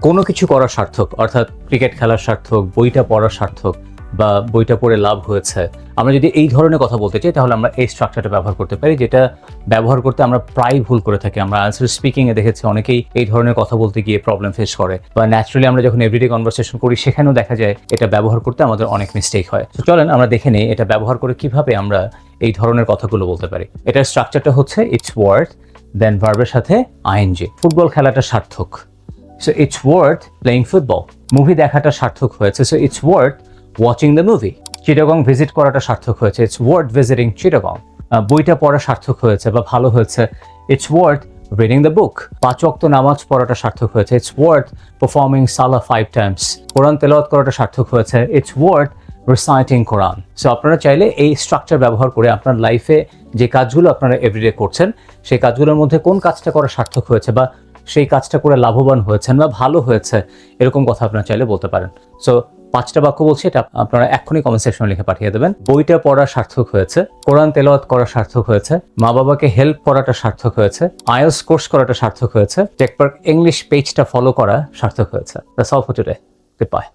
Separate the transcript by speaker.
Speaker 1: কোনো কিছু করা সার্থক, অর্থাৎ ক্রিকেট খেলার সার্থক, বইটা পড়া সার্থক, বা বইটা পড়ে লাভ হয়েছে। আমরা যদি এই ধরনের কথা বলতে চাই তাহলে আমরা এই স্ট্রাকচারটা ব্যবহার করতে পারি, যেটা ব্যবহার করতে আমরা প্রায় ভুল করে থাকি। আমরা আনসার স্পিকিংয়ে দেখেছি অনেকেই এই ধরনের কথা বলতে গিয়ে প্রবলেম ফেস করে, বা ন্যাচারালি আমরা যখন এভরিডে কনভারসেশন করি সেখানেও দেখা যায় এটা ব্যবহার করতে আমাদের অনেক মিস্টেক হয়। তো চলেন আমরা দেখে নিই এটা ব্যবহার করে কিভাবে আমরা এই ধরনের কথাগুলো বলতে পারি। এটার স্ট্রাকচারটা হচ্ছে ইটস ওয়ার্থ, দেন ভার্বের সাথে আইএনজি। ফুটবল খেলাটা সার্থক, so it's worth playing football. Movie দেখাটা সার্থক হয়েছে, so it's worth watching the movie. Chittagong visit করাটা সার্থক হয়েছে, ইটস ওয়ার্থ ভিজিটিং চিটাগং। বইটা পড়া সার্থক হয়েছে বা ভালো হয়েছে, it's worth reading the book. 5 ওয়াক্ত নামাজ পড়াটা সার্থক হয়েছে, ইটস ওয়ার্থ পারফর্মিং সালাহ 5 টাইমস। কোরআন তেলাওয়াত করাটা সার্থক হয়েছে, it's worth reciting Quran. So আপনারা চাইলে এই স্ট্রাকচার ব্যবহার করে আপনার লাইফে যে কাজগুলো আপনারা এভরিডে করছেন সেই কাজগুলোর মধ্যে কোন কাজটা করা সার্থক হয়েছে বা সেই কাজটা করে লাভবান হয়েছেন বা ভালো হয়েছে, এরকম কথা আপনারা চাইলে বলতে পারেন। সো 5টা বাক্য বলছি, এটা আপনারা এক্ষুনি কমেন্ট সেকশনে লিখে পাঠিয়ে দেবেন। বইটা পড়া সার্থক হয়েছে, কোরআন তেলাওয়াত করা সার্থক হয়েছে, মা বাবাকে হেল্প করাটা সার্থক হয়েছে, আইএলটিএস কোর্স করাটা সার্থক হয়েছে, টেকপার্ক ইংলিশ পেজটা ফলো করা সার্থক হয়েছে। That's all for today. Good bye.